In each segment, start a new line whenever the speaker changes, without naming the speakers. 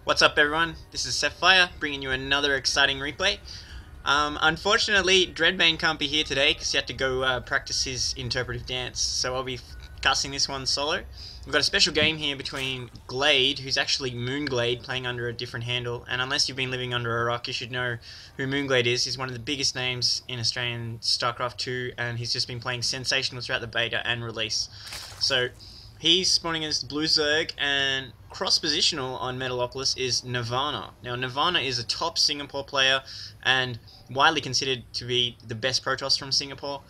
What's up everyone, this is Sapphire bringing you another exciting replay. Unfortunately, Dreadbane can't be here today because he had to go practice his interpretive dance, so I'll be casting this one solo. We've got a special game here between Glade, who's actually Moonglade, playing under a different handle, and unless you've been living under a rock, you should know who Moonglade is. He's one of the biggest names in Australian Starcraft 2, and he's just been playing sensational throughout the beta and release. So he's spawning as the Blue Zerg, and cross-positional on Metalopolis is Nirvana. Now, Nirvana is a top Singapore player and widely considered to be the best Protoss from Singapore.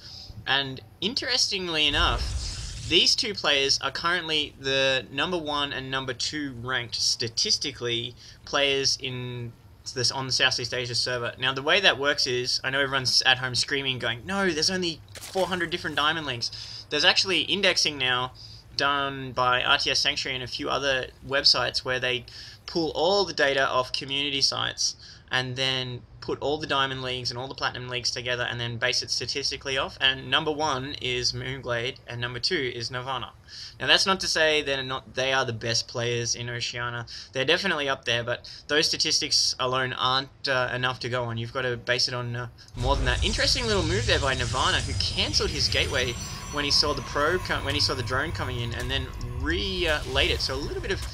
And interestingly enough, these two players are currently the #1 and #2 ranked statistically players in this on the Southeast Asia server. Now, the way that works is, I know everyone's at home screaming, going, "No, there's only 400 different diamond links." There's actually indexing now done by RTS Sanctuary and a few other websites where they pull all the data off community sites and then put all the diamond leagues and all the platinum leagues together and then base it statistically off, and #1 is Moonglade and #2 is Nirvana. Now, that's not to say they are the best players in Oceania. They're definitely up there, but those statistics alone aren't enough to go on. You've got to base it on more than that. Interesting little move there by Nirvana, who cancelled his gateway when he saw the drone coming in, and then relayed it. So a little bit of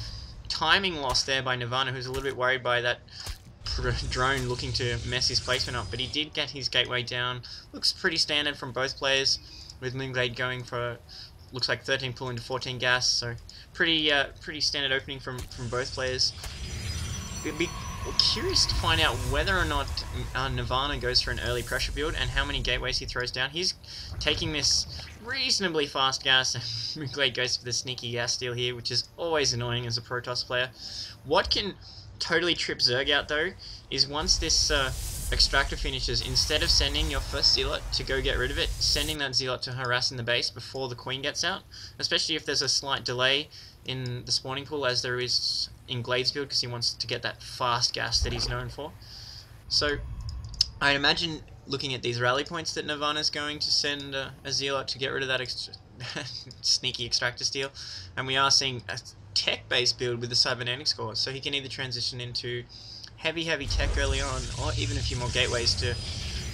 timing loss there by Nirvana, who's a little bit worried by that drone looking to mess his placement up, but he did get his gateway down. Looks pretty standard from both players, with Moonglade going for, looks like 13 pull into 14 gas, so pretty standard opening from both players. We'd be curious to find out whether or not Nirvana goes for an early pressure build and how many gateways he throws down. He's taking this reasonably fast gas, and Glade goes for the sneaky gas steal here, which is always annoying as a Protoss player. What can totally trip Zerg out though is once this extractor finishes, instead of sending your first zealot to go get rid of it, sending that zealot to harass in the base before the queen gets out, especially if there's a slight delay in the spawning pool as there is in Glade's build, because he wants to get that fast gas that he's known for. So I imagine, looking at these rally points, that Nirvana's going to send a zealot to get rid of that sneaky extractor steal, and we are seeing a tech-based build with the cybernetic score, so he can either transition into heavy tech early on, or even a few more gateways to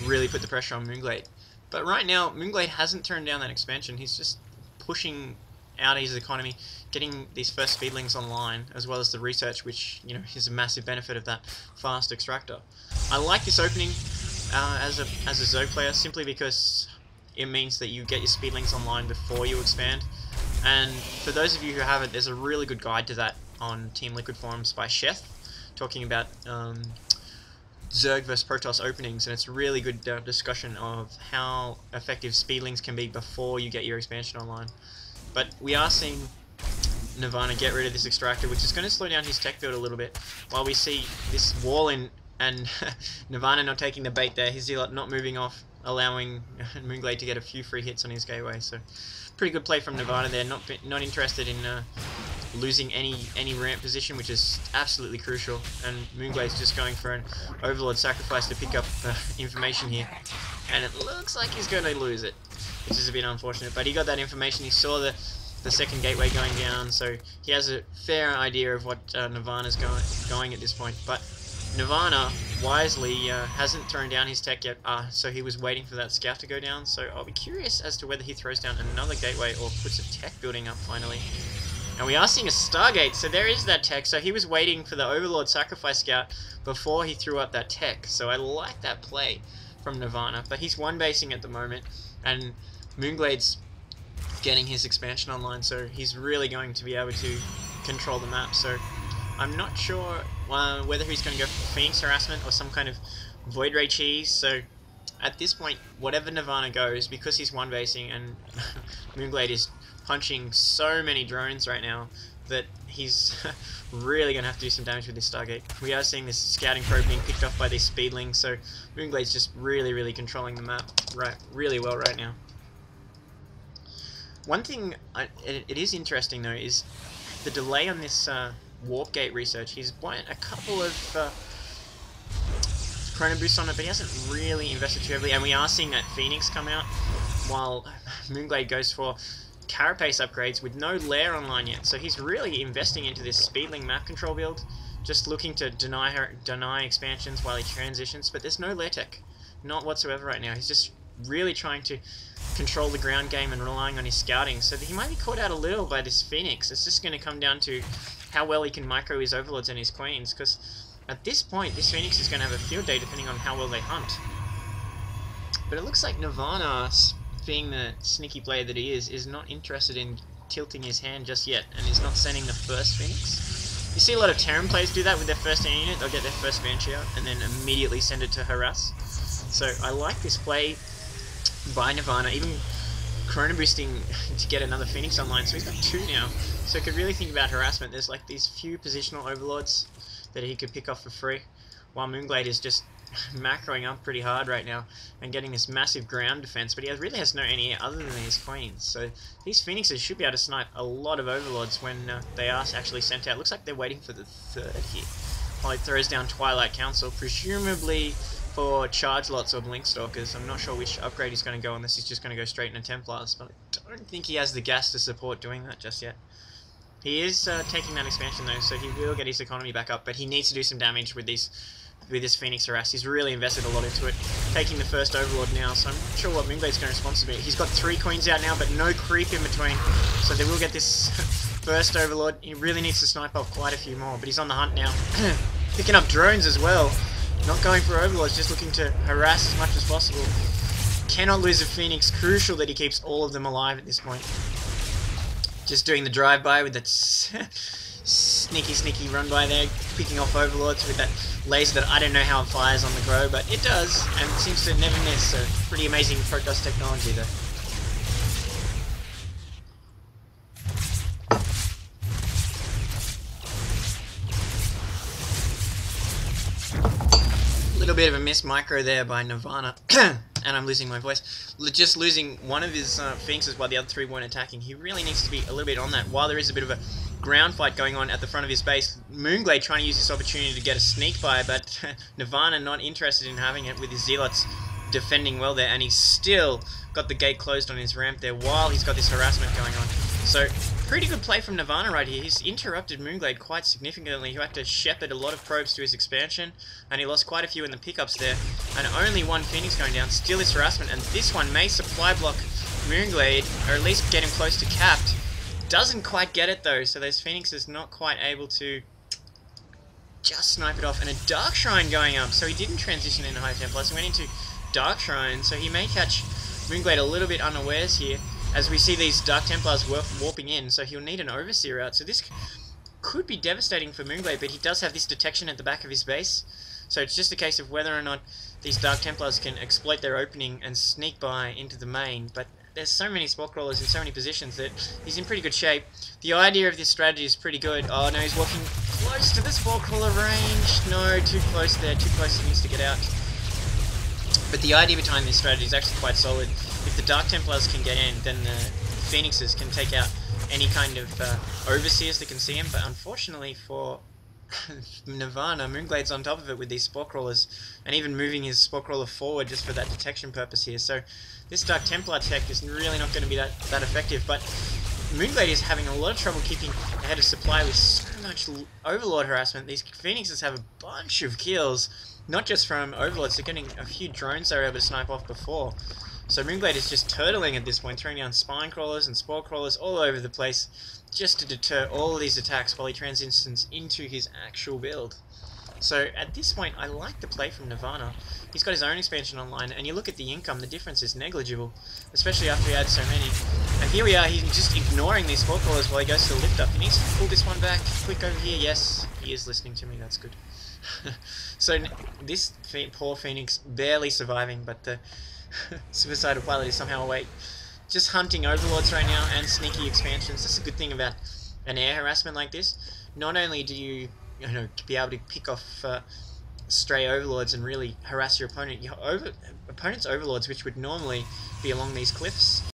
really put the pressure on Moonglade. But right now, Moonglade hasn't turned down that expansion. He's just pushing out his economy, getting these first speedlings online, as well as the research, which, you know, is a massive benefit of that fast extractor. I like this opening as a Zerg player, simply because it means that you get your speedlings online before you expand. And for those of you who haven't, there's a really good guide to that on Team Liquid forums by Chef, talking about Zerg vs Protoss openings, and it's a really good discussion of how effective speedlings can be before you get your expansion online. But we are seeing Nirvana get rid of this extractor, which is going to slow down his tech build a little bit, while we see this wall in, and Nirvana not taking the bait there, his zealot not moving off, allowing Moonglade to get a few free hits on his gateway. So pretty good play from Nirvana there, not interested in losing any ramp position, which is absolutely crucial, and Moonglade's just going for an Overlord sacrifice to pick up information here, and it looks like he's going to lose it, which is a bit unfortunate, but he got that information. He saw the second gateway going down, so he has a fair idea of what Nirvana's going at this point. But Nirvana wisely hasn't thrown down his tech yet, so he was waiting for that scout to go down, so I'll be curious as to whether he throws down another gateway or puts a tech building up finally. And we are seeing a Stargate, so there is that tech, so he was waiting for the Overlord sacrifice scout before he threw up that tech, so I like that play from Nirvana. But he's one-basing at the moment, and Moonglade's getting his expansion online, so he's really going to be able to control the map. So I'm not sure whether he's going to go for Phoenix harassment or some kind of Void Ray cheese. So at this point, whatever Nirvana goes, because he's one-basing and Moonglade is punching so many drones right now, that he's really going to have to do some damage with this Stargate. We are seeing this scouting probe being picked off by these speedlings, so Moonglade's just really controlling the map really well right now. One thing it is interesting though is the delay on this warp gate research. He's bought a couple of chrono boosts on it, but he hasn't really invested too heavily, and we are seeing that Phoenix come out while Moonglade goes for carapace upgrades with no lair online yet. So he's really investing into this speedling map control build just looking to deny expansions while he transitions, but there's no lair tech, not whatsoever right now. He's just really trying to control the ground game and relying on his scouting, so that he might be caught out a little by this Phoenix. It's just going to come down to how well he can micro his overlords and his queens, because at this point this Phoenix is going to have a field day depending on how well they hunt. But it looks like Nirvana, being the sneaky player that he is not interested in tilting his hand just yet, and is not sending the first Phoenix. You see a lot of Terran players do that with their first air unit. They'll get their first Banshee out and then immediately send it to harass. So I like this play by Nirvana, even Chrono boosting to get another Phoenix online, so he's got 2 now. So he could really think about harassment. There's like these few positional overlords that he could pick off for free, while Moonglade is just macroing up pretty hard right now and getting this massive ground defense, but he really has no any other than his queens. So these Phoenixes should be able to snipe a lot of overlords when they are actually sent out. Looks like they're waiting for the 3rd here, while he throws down Twilight Council, presumably for charge lots or blink stalkers. I'm not sure which upgrade he's going to go unless he's just going to go straight into Templars, but I don't think he has the gas to support doing that just yet. He is taking that expansion though, so he will get his economy back up, but he needs to do some damage with this Phoenix harass. He's really invested a lot into it, taking the first overlord now, so I'm not sure what Moonglade's going to respond to. He's got 3 queens out now, but no creep in between, so they will get this first overlord. He really needs to snipe off quite a few more, but he's on the hunt now. Picking up drones as well, not going for overlords, just looking to harass as much as possible. Cannot lose a Phoenix, crucial that he keeps all of them alive at this point. Just doing the drive-by with that sneaky run by there, picking off overlords with that laser that I don't know how it fires on the grow, but it does, and it seems to never miss, so pretty amazing Protoss technology there. Little bit of a miss micro there by Nirvana, and I'm losing my voice. Just losing one of his Phoenixes while the other 3 weren't attacking. He really needs to be a little bit on that while there is a bit of a ground fight going on at the front of his base. Moonglade trying to use this opportunity to get a sneak by, but Nirvana not interested in having it, with his Zealots defending well there, and he's still got the gate closed on his ramp there while he's got this harassment going on. So pretty good play from Nirvana right here. He's interrupted Moonglade quite significantly. He had to shepherd a lot of probes to his expansion, and he lost quite a few in the pickups there, and only 1 Phoenix going down. Still his harassment, and this one may supply block Moonglade, or at least get him close to capped. Doesn't quite get it though, so those Phoenixes not quite able to just snipe it off. And a Dark Shrine going up, so he didn't transition into High Templars, he went into Dark Shrine, so he may catch Moonglade a little bit unawares here, as we see these Dark Templars warping in, so he'll need an Overseer out. So this could be devastating for Moonglade, but he does have this detection at the back of his base, so it's just a case of whether or not these Dark Templars can exploit their opening and sneak by into the main. But there's so many Spore Crawlers in so many positions that he's in pretty good shape. The idea of this strategy is pretty good. Oh no, he's walking close to the Spore Crawler range. No, too close there, too close, he needs to get out. But the idea behind this strategy is actually quite solid. If the Dark Templars can get in, then the Phoenixes can take out any kind of Overseers that can see him, but unfortunately for Nirvana, Moonglade's on top of it with these Spore Crawlers, and even moving his Spore Crawler forward just for that detection purpose here. So this Dark Templar tech is really not going to be that effective, but Moonglade is having a lot of trouble keeping ahead of supply with so much Overlord harassment. These Phoenixes have a bunch of kills, not just from Overlords, they're getting a few drones they were able to snipe off before. So Moonglade is just turtling at this point, throwing down Spine Crawlers and Spore Crawlers all over the place, just to deter all of these attacks while he transitions into his actual build. So at this point, I like the play from Nirvana. He's got his own expansion online, and you look at the income, the difference is negligible, especially after he adds so many. And here we are, he's just ignoring these Spore Crawlers while he goes to the lift up. He needs to pull this one back, quick over here. Yes, he is listening to me, that's good. So this poor Phoenix barely surviving, but the Suicidal Pilot is somehow awake. Just hunting Overlords right now and sneaky expansions. That's a good thing about an air harassment like this. Not only do you be able to pick off stray Overlords and really harass your opponent, your opponent's Overlords, which would normally be along these cliffs,